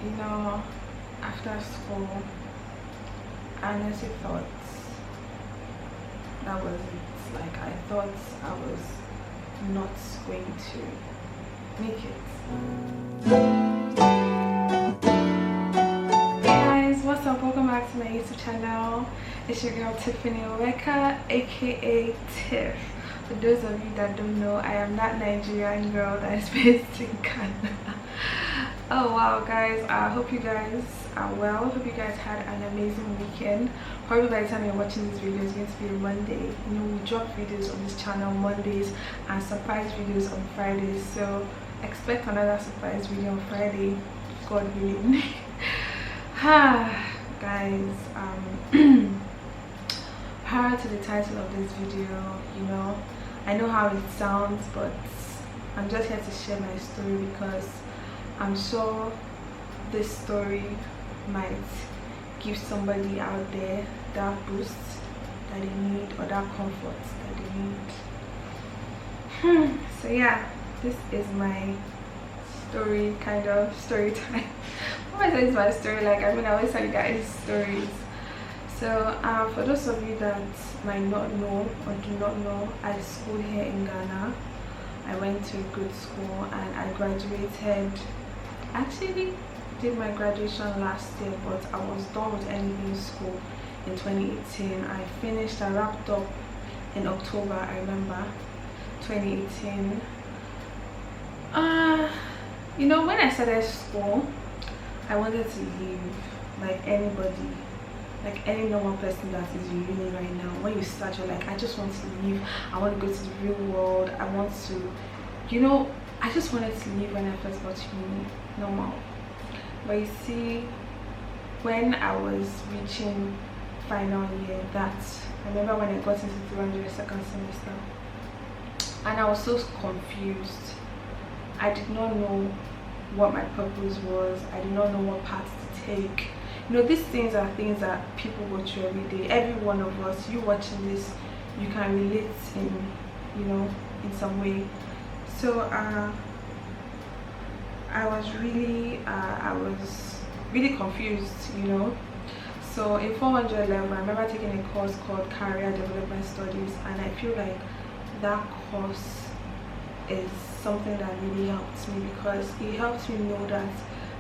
you know, after school, I honestly thought that was it. Like, I thought I was not going to make it. Hey guys, what's up? Welcome back to my YouTube channel. It's your girl Tiffany, aka Tiff. For those of you that don't know, I am that Nigerian girl that is based in Ghana. Oh wow, guys, I hope you guys are well. Hope you guys had an amazing weekend. Probably by the time you're watching this video, it's going to be a Monday. You know, we drop videos on this channel Mondays and surprise videos on Fridays, so expect another surprise video on Friday, God willing. Guys, prior to the title of this video, you know, I know how it sounds, but I'm just here to share my story because I'm sure this story might give somebody out there that boost that they need, or that comfort that they need. So yeah, this is my story, kind of story time. Why is my story? Like, I mean, I always tell you guys stories. So for those of you that might not know or do not know, I schooled here in Ghana. I went to a good school and I graduated. Actually did my graduation last year, but I was done with NB school in 2018. I finished, I wrapped up in October, I remember, 2018. You know, when I started school, I wanted to leave like anybody, like any normal person that is in uni right now. When you start, you're like, I just want to leave, I want to go to the real world, I want to, you know, I just wanted to leave when I first got to uni, normal. But you see, when I was reaching final year, I remember when I got into 300 second semester, and I was so confused. I did not know what my purpose was. I did not know what path to take. You know, these things are things that people go through every day. Every one of us, you watching this, you can relate in, you know, in some way. So I was really confused, you know. So in 400 level, I remember taking a course called Career Development Studies, and I feel like that course is something that really helped me because it helped me know that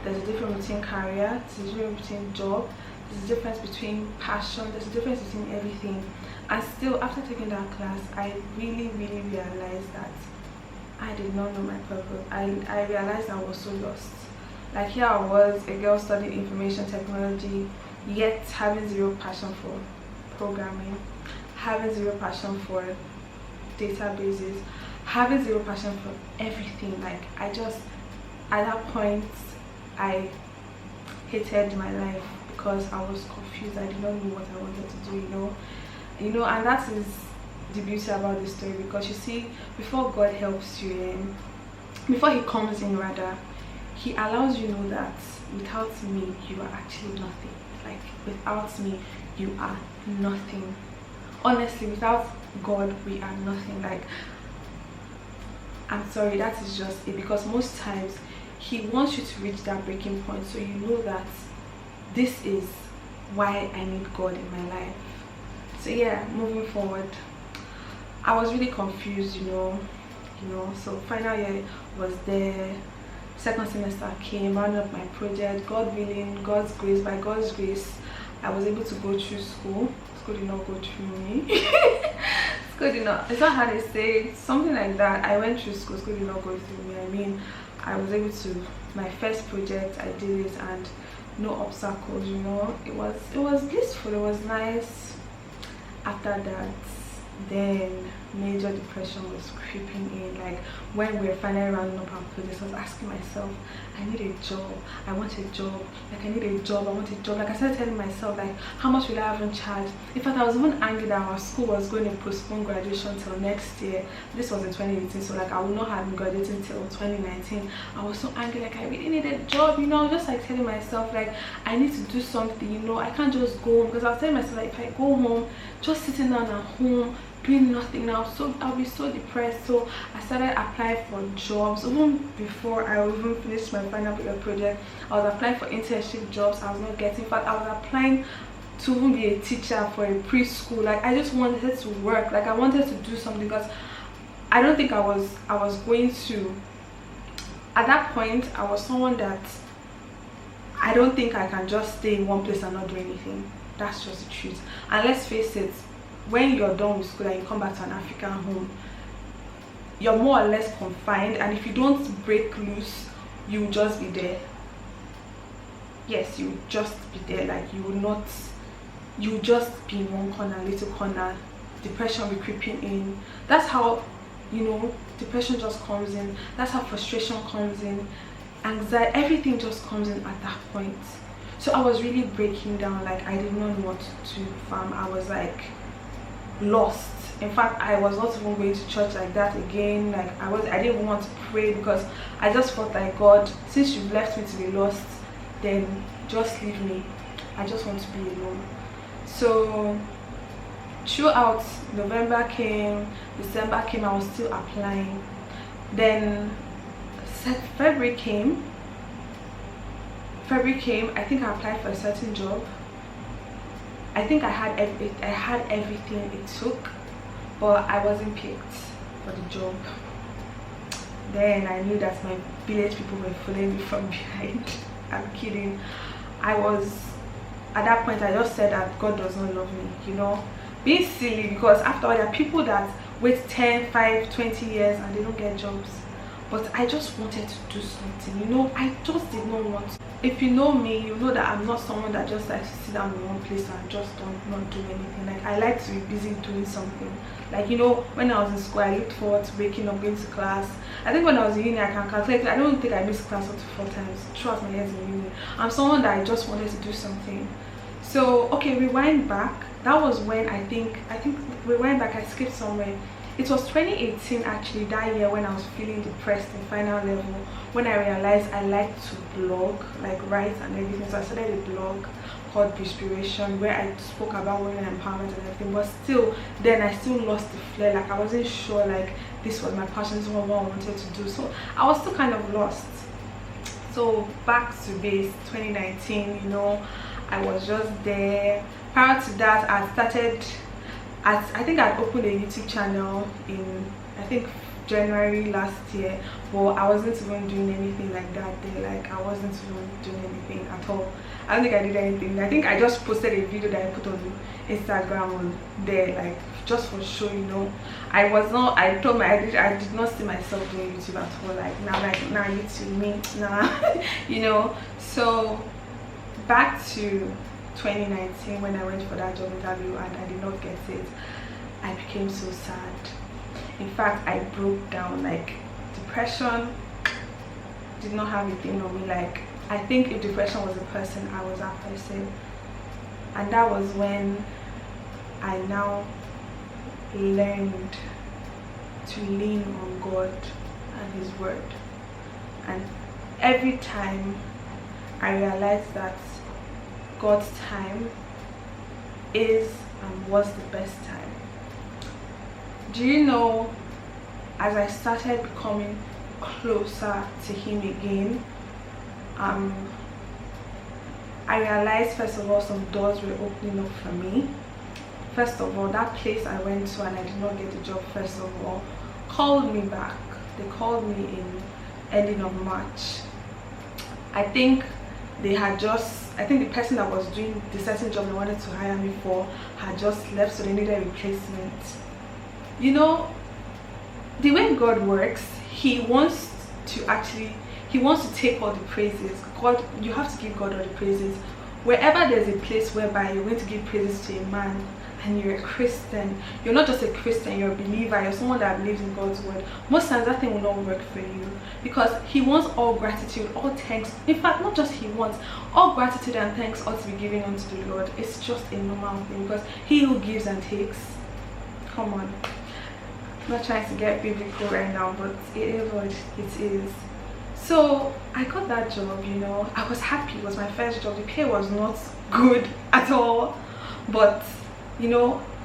there's a difference between career, there's a difference between job, there's a difference between passion, there's a difference between everything. And still, after taking that class, I really realized that I did not know my purpose. I realized I was so lost. Like, here I was, a girl studying information technology, yet having zero passion for programming, having zero passion for databases, having zero passion for everything. Like, I just, at that point, I hated my life because I was confused. I did not know what I wanted to do, you know, and that is the beauty about this story, because you see, before God helps you in, before he comes in rather, he allows you know that without me you are actually nothing. Like, without me you are nothing. Honestly, without God we are nothing. Like, I'm sorry, that is just it, because most times he wants you to reach that breaking point, so you know that this is why I need God in my life. So yeah, moving forward, I was really confused, you know. So final year was there, second semester came, rounded up my project. God willing, God's grace, by God's grace, I was able to go through school. School did not go through me. School did not, it's not how they say it, something like that. I went through school, school did not go through me. I mean, I was able to, my first project, I did it, and no obstacles, you know. It was blissful, it was nice. After that, then major depression was creeping in. Like, when we were finally rounding up our projects, I was asking myself, I need a job, I want a job, like, I need a job, I want a job. Like, I started telling myself, like, how much will I have in charge? In fact, I was even angry that our school was going to postpone graduation till next year. This was in 2018, so like, I would not have been graduating till 2019. I was so angry, like, I really need a job, you know. Just like telling myself, like, I need to do something, you know. I can't just go home, because I was telling myself, like, if I go home, just sitting down at home, doing nothing now, so I'll be so depressed. So I started applying for jobs. Even before I even finished my final year project, I was applying for internship jobs. I was not getting. In fact, I was applying to even be a teacher for a preschool. Like, I just wanted to work. Like, I wanted to do something, because I don't think I was going to. At that point, I was someone that I don't think I can just stay in one place and not do anything. That's just the truth. And let's face it, when you're done with school and you come back to an African home, you're more or less confined, and if you don't break loose, you'll just be there. Yes, you'll just be there. Like, you'll just be in one corner, little corner. Depression will be creeping in. That's how, depression just comes in. That's how frustration comes in. Anxiety, everything just comes in at that point. So I was really breaking down. Like, I did not know what to do, fam. I was like lost. In fact, I was not even going to church like that again. Like, I didn't even want to pray, because I just felt like, God, since you've left me to be lost, then just leave me. I just want to be alone. So throughout, November came, December came, I was still applying. Then February came. I think I applied for a certain job. I think I had everything it took, but I wasn't picked for the job. Then I knew that my village people were following me from behind. I'm kidding. At that point, I just said that God does not love me, being silly, because after all, there are people that wait 10, 5, 20 years and they don't get jobs. But I just wanted to do something, I just did not want to. If you know me, you know that I'm not someone that just likes to sit down in one place and just not do anything. Like, I like to be busy doing something. Like, when I was in school, I looked forward to waking up, going to class. I think when I was in uni, I can calculate. I don't think I missed class up to 4 times throughout my years in uni. I'm someone that I just wanted to do something. So, okay, rewind back. That was when I think rewind back, I skipped somewhere. It was 2018 actually, that year, when I was feeling depressed in final level, when I realized I like to blog, like write and everything. So I started a blog called Inspiration, where I spoke about women empowerment and everything. But still, then I still lost the flair. Like, I wasn't sure, like, this was my passion, this was what I wanted to do. So I was still kind of lost. So back to base, 2019, I was just there. Prior to that, I think I'd opened a YouTube channel in, I think, January last year, but I wasn't even doing anything like that day. Like, I wasn't even doing anything at all. I don't think I did anything. I think I just posted a video that I put on Instagram on there, like, just for show, I told my I did not see myself doing YouTube at all. Like, nah, YouTube, me, nah. So back to 2019, when I went for that job interview and I did not get it, I became so sad. In fact, I broke down. Like, depression did not have a thing on me. Like, I think if depression was a person, I was that person. And that was when I now learned to lean on God and His word. And every time I realized that God's time is and was the best time. Do you know, as I started becoming closer to Him again, I realized, first of all, some doors were opening up for me. First of all, that place I went to and I did not get the job, first of all, called me back. They called me in ending of March. I think the person that was doing the certain job they wanted to hire me for had just left, so they needed a replacement. The way God works, He wants to take all the praises. God, you have to give God all the praises. Wherever there's a place whereby you're going to give praises to a man and you're a Christian, you're not just a Christian, you're a believer, you're someone that believes in God's word, most times that thing will not work for you, because He wants all gratitude, all thanks. In fact, not just He wants, all gratitude and thanks ought to be given unto the Lord. It's just a normal thing, because He who gives and takes. Come on. I'm not trying to get biblical right now, but it is what it is. So I got that job, I was happy. It was my first job. The pay was not good at all, but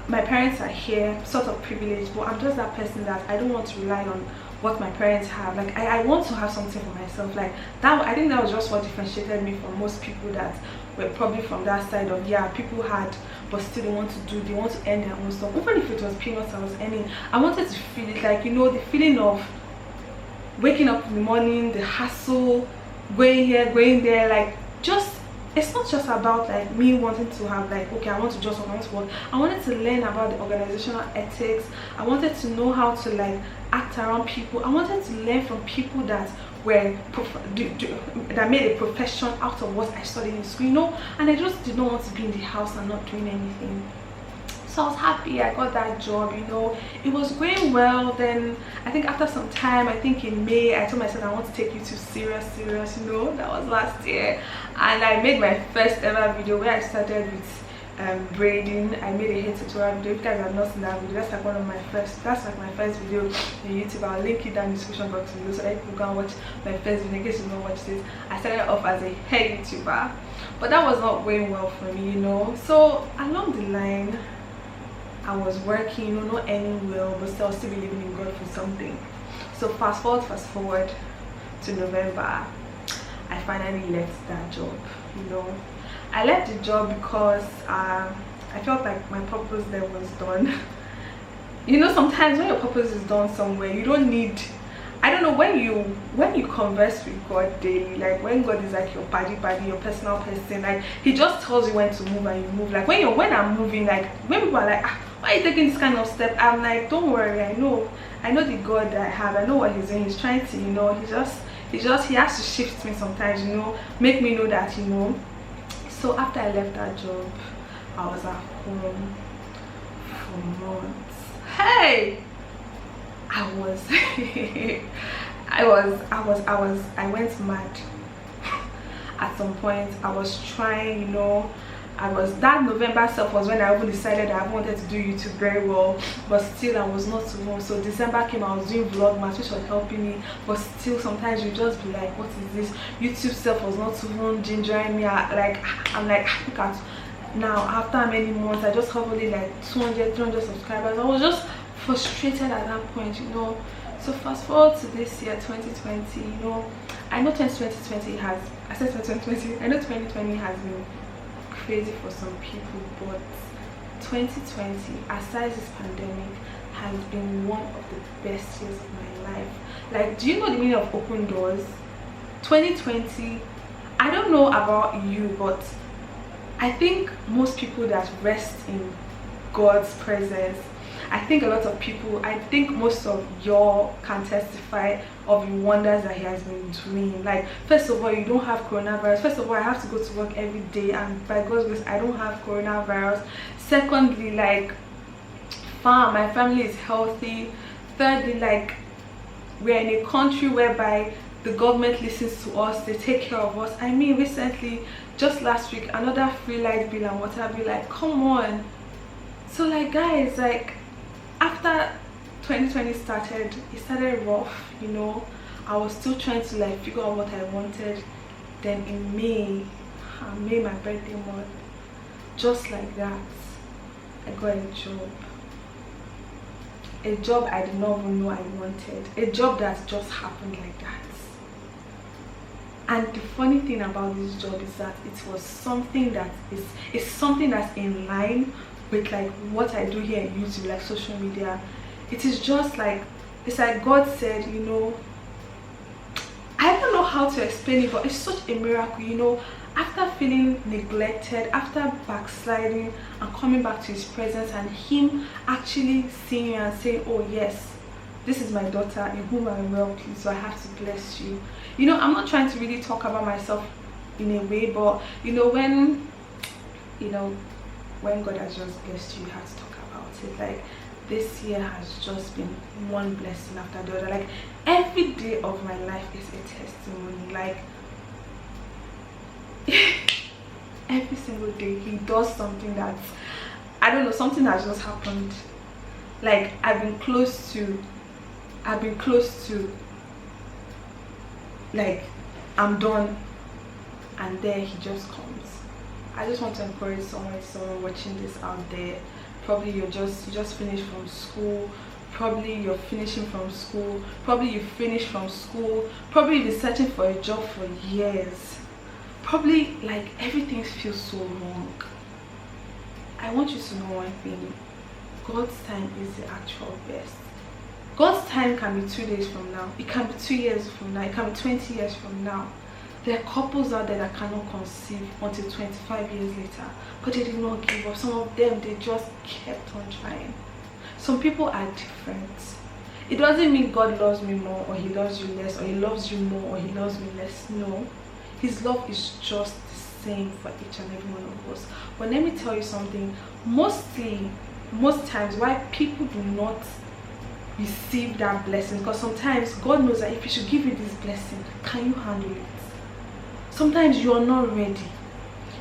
my parents are here, sort of privileged, but I'm just that person that I don't want to rely on what my parents have. Like I want to have something for myself. Like that, I think that was just what differentiated me from most people that were probably from that side of, yeah, people had but still they want to earn their own stuff. Even if it was peanuts I was earning, I wanted to feel it, like, you know, the feeling of waking up in the morning, the hassle, going here, going there, like, just, it's not just about like me wanting to have like, okay, I want to just work, I want to work. I wanted to learn about the organizational ethics. I wanted to know how to like act around people. I wanted to learn from people that were that made a profession out of what I studied in school, you know. And I just did not want to be in the house and not doing anything. So I was happy I got that job, you know. It was going well. Then I think after some time, I think in May, I told myself I want to take YouTube serious, you know. That was last year, and I made my first ever video where I started with braiding. I made a hair tutorial video. If you guys have not seen that video, that's like my first video on YouTube. I'll link it down in the description box below so that you can go and watch my first video in case you don't watch this. I started off as a hair YouTuber, but that was not going well for me, you know. So along the line, I was working, you know, not earning well, but still believing in God for something. So fast forward to November, I finally left that job, you know. I left the job because I felt like my purpose there was done. You know, sometimes when your purpose is done somewhere, you don't need, I don't know, when you converse with God daily, like when God is like your buddy, your personal person, like he just tells you when to move and you move. Like when I'm moving, like when people are like, why are you taking this kind of step, I'm like, don't worry, I know the God that I have, I know what he's doing. He's trying to, you know, he has to shift me sometimes, you know, make me know that, you know. So after I left that job, I was at home for months. Hey, I went mad. At some point I was trying, you know, that November self was when I even decided I wanted to do YouTube very well, but still I was not home. So December came, I was doing vlogmas, which was helping me, but still sometimes you just be like, what is this? YouTube self was not even gingering me. I'm like, look at now, after many months, I just have only like 200 300 subscribers. I was just frustrated at that point, you know. So fast forward to this year, 2020, you know. I know 2020 has, I said 2020, I know 2020 has been crazy for some people, but 2020, aside this pandemic, has been one of the best years of my life. Like, do you know the meaning of open doors? 2020, I don't know about you, but I think most people that rest in God's presence, I think a lot of people, I think most of y'all can testify of the wonders that he has been doing. Like, first of all, you don't have coronavirus. First of all, I have to go to work every day, and by God's grace, I don't have coronavirus. Secondly, like, my family is healthy. Thirdly, like, we're in a country whereby the government listens to us, they take care of us. I mean, recently, just last week, another free light bill and water bill, like, come on. So, like, guys, like, after 2020 started, it started rough, you know. I was still trying to like figure out what I wanted. Then in May, my birthday month, just like that, I got a job I did not even know I wanted, a job that just happened like that. And the funny thing about this job is that it was something that is something that's in line with like what I do here on YouTube, like social media. It is just like, it's like God said, you know, I don't know how to explain it, but it's such a miracle, you know. After feeling neglected, after backsliding and coming back to his presence, and him actually seeing you and saying, oh yes, this is my daughter in whom I am well pleased, so I have to bless you. You know, I'm not trying to really talk about myself in a way, but you know, when God has just blessed you, you have to talk about it. Like, this year has just been one blessing after the other. Like, every day of my life is a testimony. Like, every single day he does something that, I don't know, something has just happened. Like, I've been close to like, I'm done, and there he just comes. I just want to encourage someone watching this out there probably you just finished from school, probably you're finishing from school, probably you finished from school, probably you've been searching for a job for years, probably like everything feels so wrong. I want you to know one thing: God's time is the actual best. God's time can be 2 days from now, it can be 2 years from now, it can be 20 years from now. There are couples out there that cannot conceive until 25 years later, but they did not give up. Some of them, they just kept on trying. Some people are different. It doesn't mean God loves me more or he loves you less, or he loves you more or he loves me less. No, his love is just the same for each and every one of us. But let me tell you something: most times why people do not receive that blessing, because sometimes God knows that if he should give you this blessing, can you handle it? Sometimes you are not ready.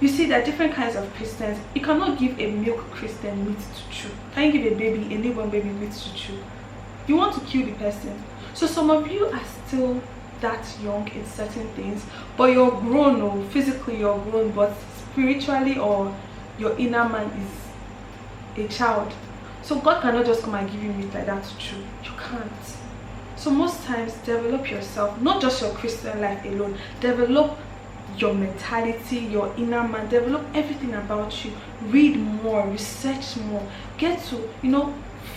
You see, there are different kinds of Christians. You cannot give a milk Christian meat to chew. Can you give a newborn baby meat to chew? You want to kill the person. So some of you are still that young in certain things, but you're grown, or physically you're grown, but spiritually or your inner man is a child. So God cannot just come and give you meat like that to chew. You can't. So most times, develop yourself, not just your Christian life alone. Develop your mentality, your inner man, develop everything about you. Read more, research more, get to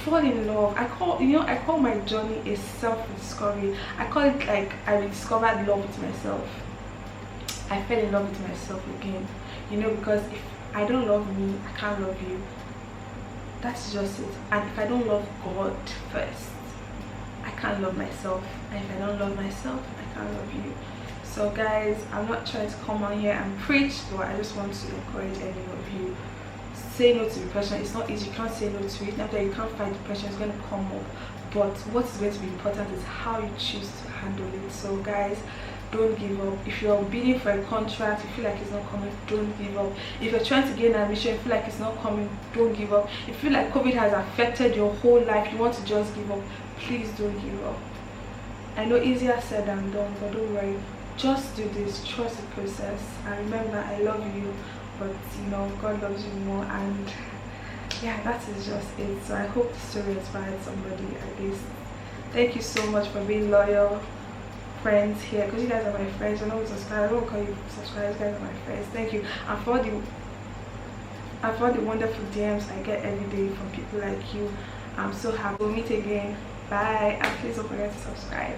fall in love. I call my journey a self-discovery. I call it like I rediscovered love with myself. I fell in love with myself again, because if I don't love me, I can't love you. That's just it. And if I don't love God first, I can't love myself. And if I don't love myself, I can't love you. So guys, I'm not trying to come on here and preach, but I just want to encourage any of you. Say no to depression. It's not easy. You can't say no to it. Not that you can't fight depression, it's going to come up. But what is going to be important is how you choose to handle it. So guys, don't give up. If you're bidding for a contract, you feel like it's not coming, don't give up. If you're trying to gain admission, you feel like it's not coming, don't give up. If you feel like COVID has affected your whole life, you want to just give up, please don't give up. I know easier said than done, but don't worry. Just do this, trust the process, and remember, I love you, but God loves you more. And yeah, that is just it. So I hope the story inspired somebody at least. Thank you so much for being loyal friends here, because you guys are my friends. I know we subscribe. I don't call you subscribers, you guys are my friends. Thank you. And for the wonderful DMs I get every day from people like you, I'm so happy. We'll meet again. Bye, and please don't forget to subscribe.